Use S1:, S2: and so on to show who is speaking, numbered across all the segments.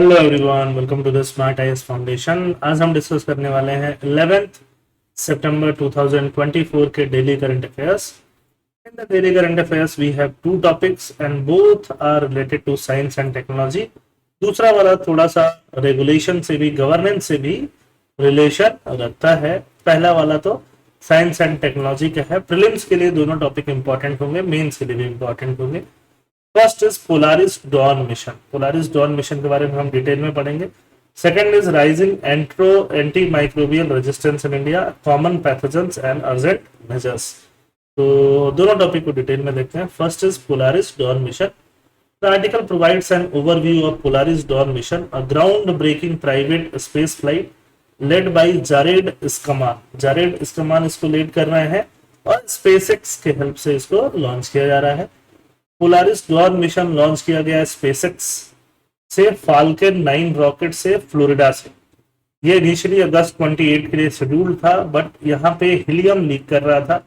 S1: Hello everyone, welcome to the smart IAS foundation. आज हम discuss करने वाले हैं 11th सितंबर 2024 के daily current affairs. In the daily current affairs we have two topics and both are related to science and technology. दूसरा वाला थोड़ा सा रेगुलेशन से भी, गवर्नेंस से भी रिलेशन रखता है। पहला वाला तो साइंस एंड टेक्नोलॉजी का है। प्रीलिम्स के लिए दोनों टॉपिक इंपॉर्टेंट होंगे, मेंस के लिए भी इंपॉर्टेंट होंगे। First is Polaris Dawn mission. Polaris Dawn mission के बारे में हम डिटेल में पढ़ेंगे। Second is rising anti microbial resistance in India, common pathogens and urgent measures. तो दोनों टॉपिक को डिटेल में देखते हैं। First is Polaris Dawn mission. The article provides an overview of Polaris Dawn mission, a ground-breaking private space flight led by Jared Isaacman। Jared Isaacman इसको lead कर रहे हैं और SpaceX के हेल्प से इसको लॉन्च किया जा रहा है। पोलारिस डॉन मिशन लॉन्च किया गया स्पेसएक्स से फाल्कन 9 रॉकेट से फ्लोरिडा से। ये इनिशियली अगस्त 28 के लिए शेड्यूल्ड था, बट यहाँ पे हीलियम लीक कर रहा था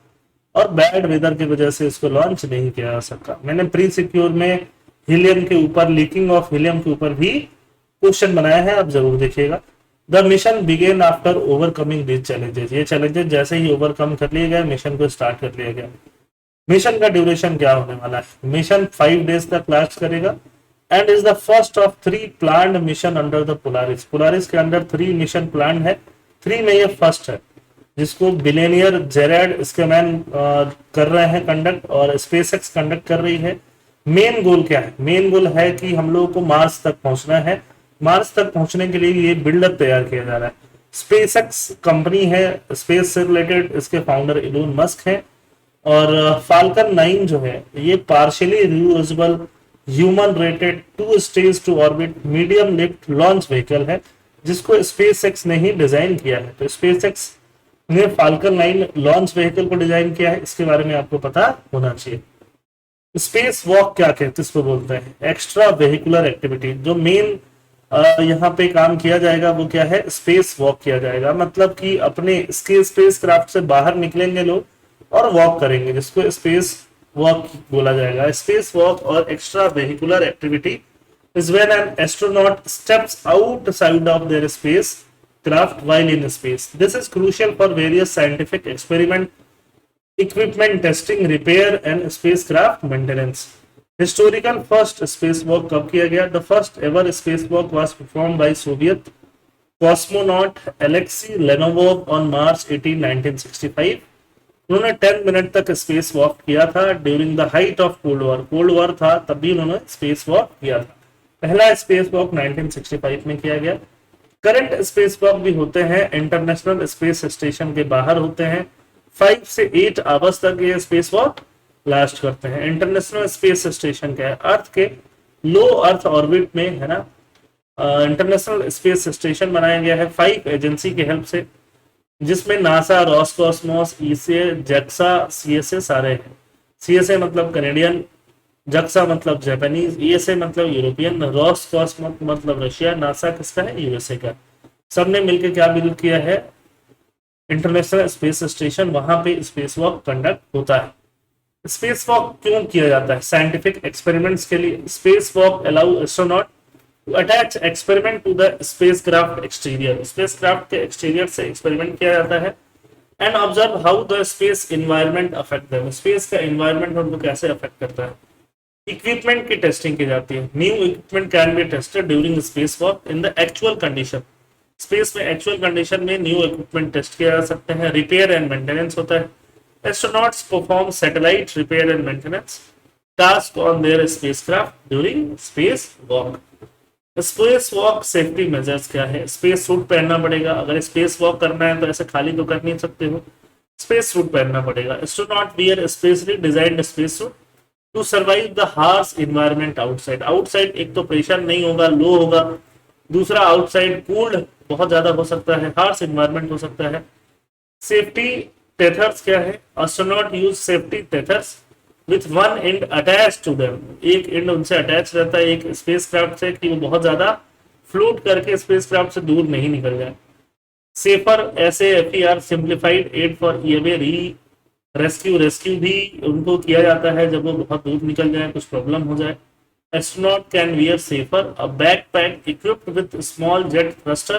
S1: और बैड वेदर की वजह से इसको लॉन्च नहीं किया जा सका। मैंने प्री सिक्योर में हीलियम के ऊपर, लीकिंग ऑफ हीलियम के ऊपर भी क्वेश्चन बनाया है, आप जरूर देखिएगा। The mission begin after overcoming this challenges. ये चैलेंजेस जैसे ही ओवरकम कर लिए गए, मिशन को स्टार्ट कर लिया गया। मिशन का ड्यूरेशन क्या होने वाला है? मिशन 5 डेज तक लास्ट करेगा and is the first of 3 planned mission under the Polaris. Polaris के अंदर 3 मिशन प्लान्ड है, 3 में ये फर्स्ट है, जिसको बिलियनियर जेरेड इसकेमैन कर रहे हैं कंडक्ट और स्पेसएक्स कंडक्ट कर रही है। मेन गोल क्या है? मेन गोल है कि हम लोगों को मार्स तक पहुंचना है। मार्स तक पहुंचने के लिए ये बिल्डअप तैयार किया जा रहा है। स्पेसएक्स कंपनी है, स्पेस से रिलेटेड, इसके फाउंडर इलोन मस्क है। और फाल्कन 9 जो है ये partially reusable human rated 2 stage to orbit medium lift launch vehicle है, जिसको स्पेसएक्स ने ही डिजाइन किया है। तो स्पेसएक्स ने फाल्कन 9 लॉन्च व्हीकल को डिजाइन किया है, इसके बारे में आपको पता होना चाहिए। स्पेस वॉक क्या कहते हैं, इसको बोलते हैं एक्स्ट्रा वेहिकुलर एक्टिविटी। जो मेन यहाँ पे काम किया जाएगा वो क्या है? स्पेस वॉक किया जाएगा। मतलब कि अपने स्पेस क्राफ्ट से बाहर निकलेंगे लोग और वॉक करेंगे, जिसको स्पेस वॉक बोला जाएगा। स्पेस वॉक और extra vehicular activity is when an astronaut steps outside of their spacecraft while in space. This is crucial for various scientific experiment, equipment testing, repair and spacecraft maintenance. Historical first space walk कब किया गया? The first ever space walk was performed by Soviet cosmonaut Alexei Leonov on March 18, 1965। उन्होंने 10 minute तक space walk किया था during the height of cold war. Cold war था तब भी उन्होंने स्पेस वॉक किया था। पहला स्पेस वॉक 1965 में किया गया। करंट स्पेस वॉक भी होते हैं, इंटरनेशनल स्पेस स्टेशन के बाहर होते हैं। 5 से 8 आवर्स तक ये स्पेस वॉक लास्ट करते हैं। इंटरनेशनल स्पेस स्टेशन क्या है? अर्थ के लो अर्थ ऑर्बिट में है ना। इंटरनेशनल स्पेस स्टेशन बनाया गया है 5 एजेंसी की हेल्प से, जिसमें नासा, रॉसकॉस्मोस, ईसे, जैक्सा, सीएसए सारे हैं। सीएसए मतलब कनेडियन, जक्सा मतलब जापानीज, ईएसए मतलब यूरोपियन, रॉसकॉस्मोस मतलब रशिया, नासा किसका है? यूएसए का। सबने मिलकर क्या बिल्ड किया है? International space station. वहां पे स्पेस वॉक कंडक्ट होता है। स्पेस वॉक क्यों किया जाता है? साइंटिफिक एक्सपेरिमेंट्स के लिए। Space walk allow astronaut to attach experiment to the spacecraft exterior। spacecraft के exterior से experiment किया जाता है and observe how the space environment affect them। space का environment उनको कैसे affect करता है। equipment की testing की जाती है। new equipment can be tested during spacewalk in the actual condition। space में actual condition में new equipment test किया जा सकते हैं। repair and maintenance होता है। astronauts perform satellite repair and maintenance task on their spacecraft during spacewalk। Space walk safety measures क्या है? स्पेस सूट पहनना पड़ेगा। अगर स्पेस वॉक करना है तो ऐसे खाली तो कर नहीं सकते हो, स्पेस सूट पहनना पड़ेगा। Astronaut wear specially designed space suit to survive the harsh environment outside. Outside एक तो प्रेशर नहीं होगा, लो होगा, दूसरा आउटसाइड कूल्ड बहुत ज्यादा हो सकता है, हार्श एनवायरनमेंट हो सकता है। सेफ्टी टेथर्स क्या है? Astronaut use safety tethers with one end attach to them. एक एंड उनसे अटैच रहता है एक स्पेसक्राफ्ट से, कि वो बहुत ज्यादा फ्लोट करके स्पेसक्राफ्ट से दूर नहीं निकल जाए। Safer SAFER simplified aid for EVA री रेस्क्यू। रेस्क्यू भी उनको किया जाता है जब वो बहुत दूर निकल जाए, कुछ प्रॉब्लम हो जाए। astronaut can wear safer a backpack equipped with small jet thruster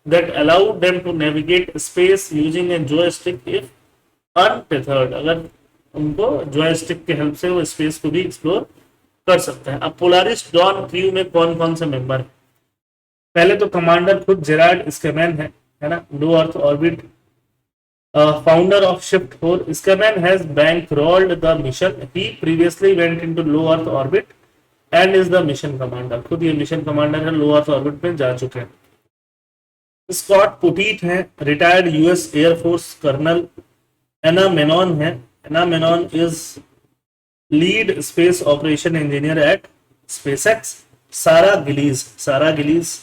S1: that allowed them to navigate space using a joystick if untethered। अगर उनको joystick के हेल्प से वो स्पेस को भी एक्सप्लोर कर सकते हैं। अब पोलारिस डॉन क्रू में कौन कौन से मेंबर हैं? पहले तो कमांडर खुद जेरार्ड स्कैमैन है ना, low earth orbit founder of Shift 4. Skyman has bankrolled the mission. He previously went into low Earth orbit and is the mission commander. खुद ये मिशन कमांडर है, लो अर्थ ऑर्बिट में जा चुके हैं। स्कॉट पुटीट है, retired US air force colonel. Anna Menon है, Anna Menon is lead space operation engineer at SpaceX. Sarah Gillis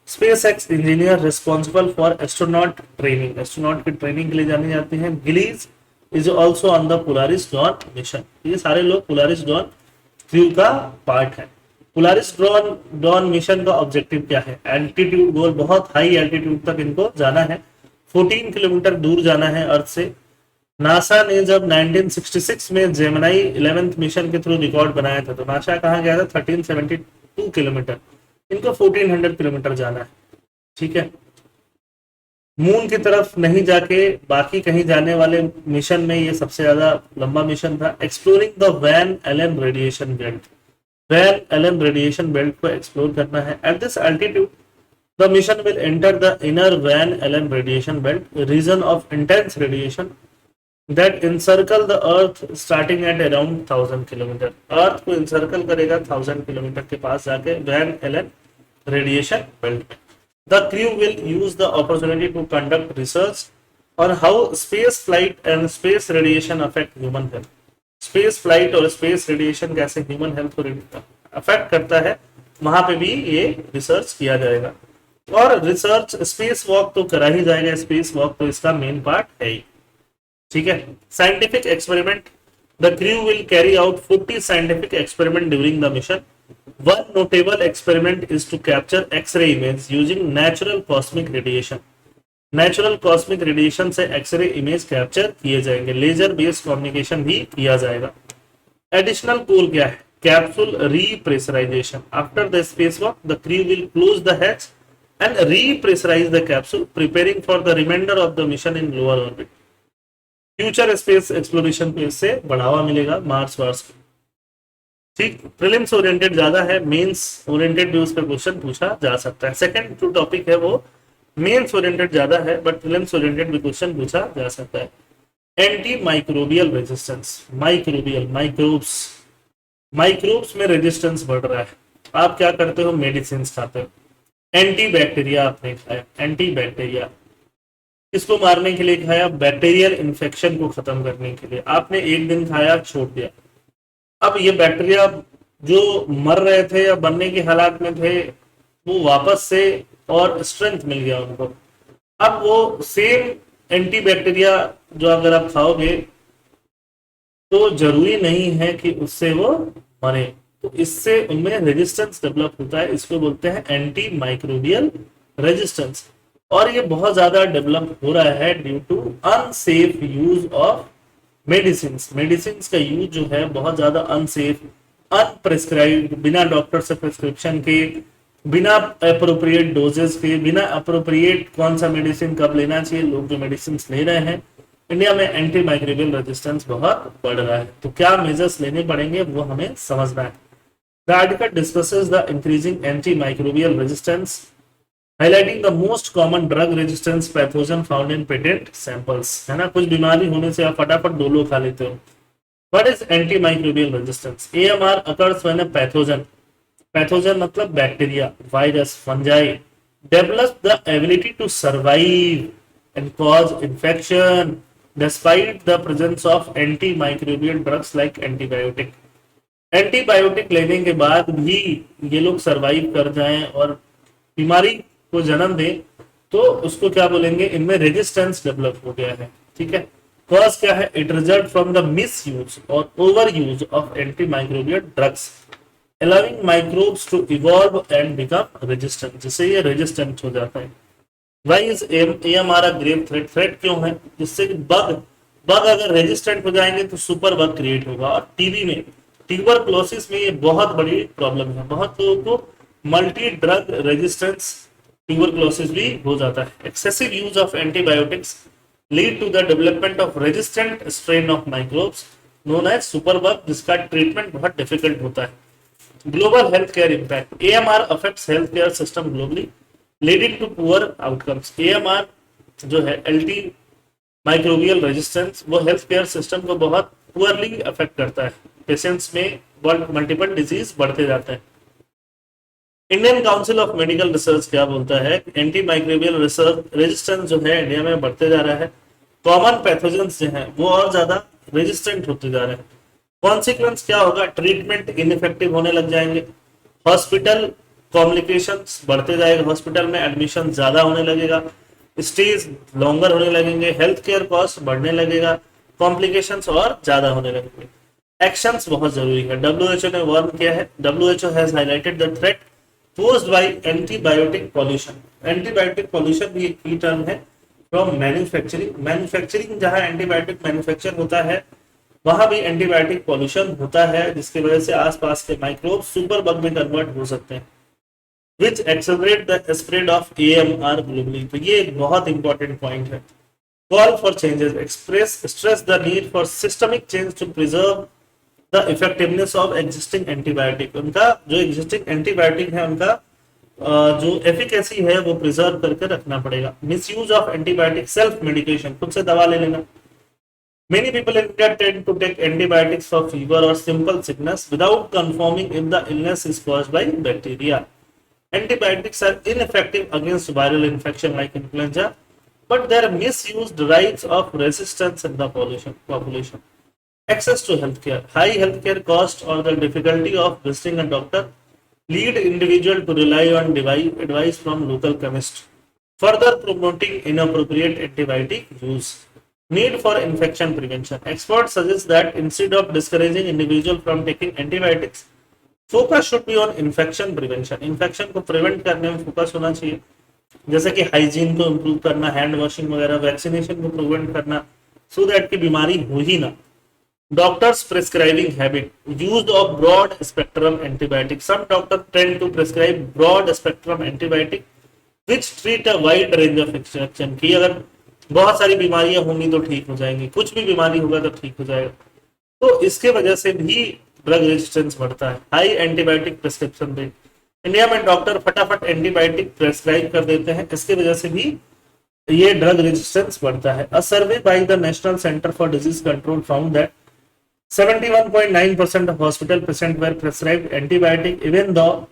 S1: SpaceX engineer responsible for astronaut training, astronaut की ट्रेनिंग के लिए जाने जाते हैं। Gillis is also on the Polaris Dawn mission. ये सारे लोग पोलारिस डॉन क्रू का पार्ट है। पोलारिस डॉन मिशन का ऑब्जेक्टिव क्या है? एल्टीट्यूड गोल, बहुत हाई एल्टीट्यूड तक इनको जाना है, 14 किलोमीटर दूर जाना है अर्थ से। नासा ने जब 1966 में जेमिनी 11th मिशन के थ्रू रिकॉर्ड बनाया था, तो नासा कहाँ गया था? 1372 किलोमीटर। इनको 1400 किलोमीटर जाना है, ठीक है। मून की तरफ नहीं जाके बाकी कहीं जाने वाले मिशन में ये सबसे ज्यादा लंबा मिशन था। Exploring the Van Allen radiation belt, Van Allen radiation belt को एक्सप्लोर करना है। At this altitude the mission will enter the inner Van Allen radiation belt, region of intense radiation that encircle the earth starting at around 1000 kilometre. Earth को encircle करेगा 1000 kilometre के पास जाके Van Allen radiation belt में। The crew will use the opportunity to conduct research on how space flight and space radiation affect human health। Space flight और space radiation कैसे human health को affect करता है, वहां पे भी ये रिसर्च किया जाएगा। और रिसर्च स्पेस वॉक तो करा ही जाएगा, स्पेस वॉक तो इसका मेन पार्ट है ही, ठीक है। Scientific experiment, the crew will carry out 40 scientific experiment during the mission. One notable experiment is to capture X-ray image using natural cosmic radiation. Natural cosmic radiation से X-ray image capture किए जाएंगे। Laser based communication भी किया जाएगा। Additional goal क्या है? Capsule repressurisation. After the spacewalk the crew will close the hatch and repressurise the capsule, preparing for the reminder of the mission in lower orbit. Future space exploration को इससे बढ़ावा मिलेगा, Mars wars को, ठीक। Prelims oriented ज्यादा है, mains oriented भी उस पर क्वेश्चन पूछा जा सकता है। सेकंड जो टॉपिक है वो मेंस ओरिएंटेड ज्यादा है, बट प्रीलिम्स ओरिएंटेड भी क्वेश्चन पूछा जा सकता है। Anti microbial resistance, microbial microbes में रेजिस्टेंस बढ़ रहा है। आप क्या करते हो? मेडिसिन खाते हो। एंटी बैक्टीरिया आपने खाया, एंटी बैक्टीरिया इसको मारने के लिए खाया, बैक्टीरियल इन्फेक्शन को खत्म करने के लिए। आपने एक दिन खाया, छोड़ दिया। अब ये बैक्टीरिया जो मर रहे थे या बनने के हालात में थे, वो वापस से और स्ट्रेंथ मिल गया उनको। अब वो सेम एंटी बैक्टीरिया जो अगर आप खाओगे तो जरूरी नहीं है कि उससे वो मरे, तो इससे उनमें रेजिस्टेंस डेवलप होता है। इसको बोलते हैं एंटी माइक्रोबियल रेजिस्टेंस। और ये बहुत ज्यादा डेवलप हो रहा है due to unsafe use of medicine. Medicine का यूज जो है बहुत ज्यादा अनसेफ, अनप्रिस्क्राइब्ड, बिना डॉक्टर से प्रिस्क्रिप्शन के, बिना अप्रोप्रिएट डोजेस के, बिना अप्रोप्रिएट कौन सा मेडिसिन कब लेना चाहिए, लोग जो मेडिसिन ले रहे हैं। इंडिया में एंटी माइक्रोबियल रेजिस्टेंस बहुत बढ़ रहा है, तो क्या मेजर्स लेने पड़ेंगे वो हमें समझना है। The article discusses the increasing anti microbial resistance, highlighting the most common drug resistance pathogen found in patent samples. है ना, कुछ बीमारी होने से आप फटाफट डोलो खा लेते हो। What is anti microbial resistance? AMR occurs when a pathogen मतलब bacteria, virus, fungi develops the ability to survive and cause infection despite the presence of antimicrobial drugs like antibiotic। Antibiotic लेने के बाद भी ये लोग सरवाइव कर जाएं और बीमारी को जन्म दे, तो उसको क्या बोलेंगे? इनमें रेजिस्टेंस डेवलप हो गया है, ठीक है। कॉज क्या है? It result from the misuse और overuse of anti microbial drugs allowing microbes to evolve and become resistant, जिससे ये रेजिस्टेंट हो जाता है। Why is AMR a grave threat? Threat क्यों है? जिससे बग अगर रेजिस्टेंट हो जाएंगे तो सुपर बग क्रिएट होगा। और टीबी में ट्यूबरक्लोसिस में ये बहुत बड़ी प्रॉब्लम है, बहुत लोगों को मल्टी ड्रग रेजिस्टेंस ट्यूबरक्लोसिस भी हो जाता है। Excessive use of antibiotics lead to the development of resistant strain of microbes known as superbug, जिसका ट्रीटमेंट बहुत डिफिकल्ट होता है। Global health care impact, AMR affects health care system globally leading to poor outcomes. AMR जो है antimicrobial resistance, वो health care system को बहुत poorly affect करता है। पेशेंट्स में मल्टीपल डिजीज बढ़ते जाते हैं। Indian council of medical research क्या बोलता है, एंटी माइक्रोबियल रिसर्च रेजिस्टेंस जो है इंडिया में बढ़ते जा रहा है। कॉमन पैथोजेंस जो है वो और ज्यादा रेजिस्टेंट होते जा रहे हैं। कॉन्सिक्वेंस क्या होगा, ट्रीटमेंट इनइफेक्टिव होने लग जाएंगे, हॉस्पिटल कॉम्प्लिकेशंस बढ़ते जाएगा, हॉस्पिटल में एडमिशन ज्यादा होने लगेगा, स्टेज लॉन्गर होने लगेंगे, हेल्थ केयर कॉस्ट बढ़ने लगेगा, कॉम्प्लिकेशंस और ज्यादा होने लगेंगे। एक्शंस बहुत जरूरी है। डब्ल्यूएचओ ने वार्न किया है, WHO has highlighted the threat posed by antibiotic pollution। Antibiotic pollution भी एक की टर्म है फ्रॉम मैन्युफैक्चरिंग। मैन्युफैक्चरिंग जहां एंटीबायोटिक मैन्युफैक्चर होता है वहां भी एंटीबायोटिक पॉल्यूशन होता है, जिसकी वजह से आसपास के माइक्रोब सुपर बग में कन्वर्ट हो सकते हैं, which accelerate the spread of AMR globally. तो ये एक बहुत इंपॉर्टेंट पॉइंट है। Call for changes, express stress the need for systemic change to preserve the effectiveness of existing antibiotic. उनका जो एग्जिस्टिंग एंटीबायोटिक है उनका जो एफिकेसी है वो प्रिजर्व करके रखना पड़ेगा। Misuse of antibiotic, self medication, खुद से दवा ले लेना। Many people in India tend to take antibiotics for fever or simple sickness without confirming if the illness is caused by bacteria. Antibiotics are ineffective against viral infection like influenza, but their misuse derives of resistance in the population. Access to healthcare, high healthcare cost or the difficulty of visiting a doctor lead individual to rely on advice from local chemist, further promoting inappropriate antibiotic use. Need for infection prevention, experts suggest that instead of discouraging individual from taking antibiotics, focus should be on infection prevention. infection को prevent करने में focus होना चाहिए, जैसे कि hygiene को improve करना, hand washing वगैरह, वैक्सीनेशन को प्रिवेंट करना, सो दैट की बीमारी हो ही ना। Doctors prescribing habit, use of broad spectrum antibiotic. Some doctors tend to prescribe broad spectrum antibiotic which treat a wide range of infection. कि अगर बहुत सारी बीमारियां होंगी तो ठीक हो जाएंगी, कुछ भी बीमारी होगा तो ठीक हो जाएगा। तो इसके वजह से भी ड्रग रेजिस्टेंस बढ़ता है। High antibiotic prescription rate, India में डॉक्टर फटाफट एंटीबायोटिक प्रेस्क्राइब कर देते हैं, इसकी वजह से भी ये ड्रग रेजिस्टेंस बढ़ता है। A survey by the National Centre for Disease Control found that 71.9% of hospital patients were prescribed antibiotic, even though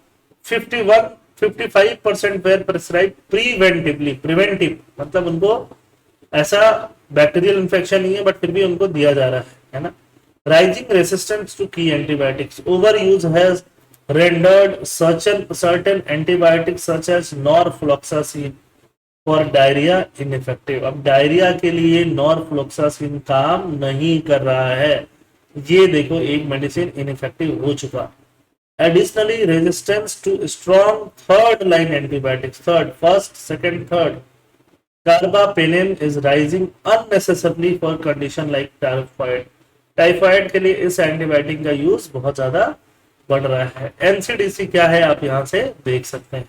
S1: 55% were prescribed preventively. Preventive मतलब उनको ऐसा बैक्टीरियल इन्फेक्शन नहीं है बट फिर भी उनको दिया जा रहा है ना। राइजिंग रेसिस्टेंस टू की antibiotics, over use has rendered certain antibiotics such as norfloxacin for diarrhoea ineffective. अब डायरिया के लिए नॉरफ्लॉक्सासिन काम नहीं कर रहा है, ये देखो एक मेडिसिन इनइफेक्टिव हो चुका। Additionally resistance to strong third line antibiotics, third, first, second, third, carbapenem is rising unnecessarily for condition like typhoid. Typhoid के लिए इस एंटीबायोटिक का यूज बहुत ज्यादा बढ़ रहा है। एनसीडीसी क्या है आप यहां से देख सकते हैं।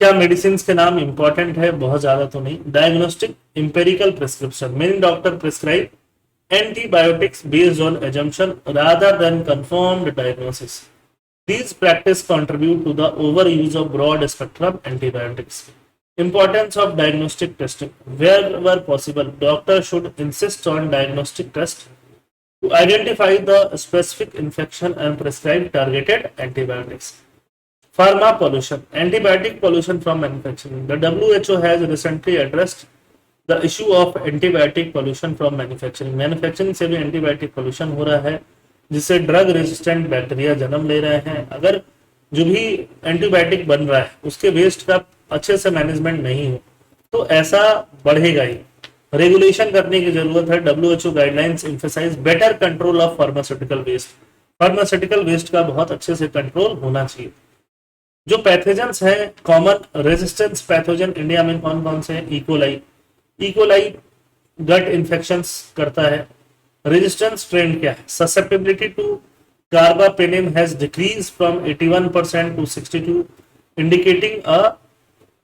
S1: क्या मेडिसिन के नाम इंपॉर्टेंट है, बहुत ज्यादा तो नहीं। Diagnostic empirical prescription, many doctor prescribe antibiotics based on assumption rather than confirmed diagnosis. These practices contribute to the overuse of broad spectrum antibiotics. Importance of diagnostic testing, wherever possible doctors should insist on diagnostic tests to identify the specific infection and prescribe targeted antibiotics. Pharma pollution, antibiotic pollution from manufacturing. The WHO has recently addressed the issue of antibiotic pollution from manufacturing. Manufacturing से भी antibiotic pollution हो रहा है, जिससे drug resistant bacteria जन्म ले रहे हैं। अगर जो भी एंटीबायोटिक बन रहा है उसके वेस्ट का अच्छे से मैनेजमेंट नहीं हो तो ऐसा बढ़ेगा ही। रेगुलेशन करने की जरूरत है। WHO guidelines emphasize better control of pharmaceutical waste. Pharmaceutical waste का बहुत अच्छे से कंट्रोल होना चाहिए। जो पैथोजेंस है, कॉमन रेजिस्टेंस पैथोजन इंडिया में कौन कौन से हैं? इकोलाई गट इन्फेक्शंस करता है, रेजिस्टेंस ट्रेंड क्या है? Susceptibility to carbapenem has decrease from 81% to 62, indicating a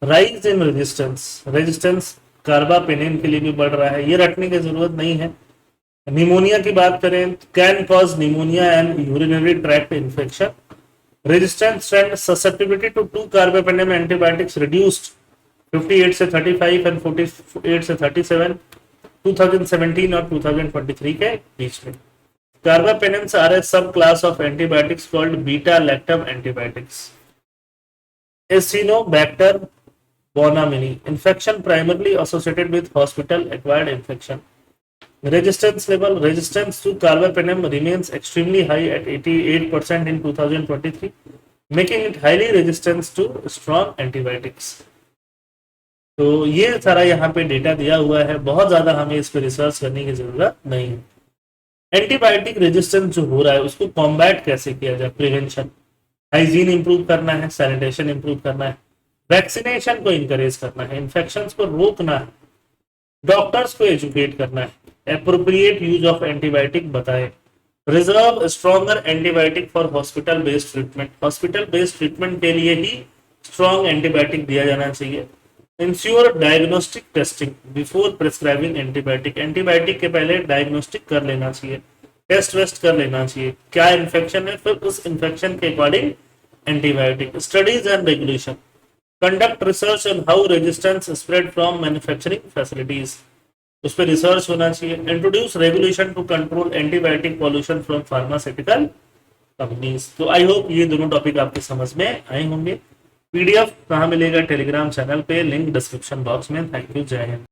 S1: rise in resistance. Resistance carbapenem के लिए भी बढ़ रहा है, ये रटने की जरूरत नहीं है। निमोनिया की बात करें, can cause pneumonia and urinary tract infection. Resistance trend, susceptibility to 2 carbapenem antibiotics reduced 58 से 35 एंड 48 से 37 2017 और 2023 के बीच में। कार्बापेनिम्स are a sub class of antibiotics called beta lactam antibiotics. Acinetobacter baumannii, infection primarily associated with hospital acquired infection. Resistance level, resistance to carbapenem remains extremely high at 88% in 2023, making it highly resistant to strong antibiotics. तो ये सारा यहाँ पे data दिया हुआ है, बहुत ज्यादा हमें इस पे रिसर्च करने की जरूरत नहीं है। एंटीबायोटिक रेजिस्टेंस जो हो रहा है उसको कॉम्बैट कैसे किया जाए? प्रिवेंशन, हाइजीन इंप्रूव करना है, सैनिटेशन इंप्रूव करना है, वैक्सीनेशन को इंकरेज करना है, इन्फेक्शंस को रोकना है, डॉक्टर्स को एजुकेट करना है, एप्रोप्रिएट यूज ऑफ एंटीबायोटिक बताए, reserve stronger antibiotic for hospital based treatment. Hospital based treatment के लिए ही स्ट्रॉन्ग एंटीबायोटिक दिया जाना चाहिए। Ensure diagnostic testing before prescribing antibiotic. Antibiotic के पहले डायग्नोस्टिक कर लेना चाहिए, टेस्ट वेस्ट कर लेना चाहिए, क्या इन्फेक्शन है, फिर उस इन्फेक्शन के according antibiotic. Studies and regulation, conduct research on how resistance spread from manufacturing facilities, उस पर रिसर्च होना चाहिए। Introduce regulation to control antibiotic pollution from pharmaceutical companies. तो आई होप ये दोनों टॉपिक आपके समझ में आए होंगे। पीडीएफ कहाँ मिलेगा? टेलीग्राम चैनल पे, लिंक डिस्क्रिप्शन बॉक्स में। थैंक यू, जय हिंद।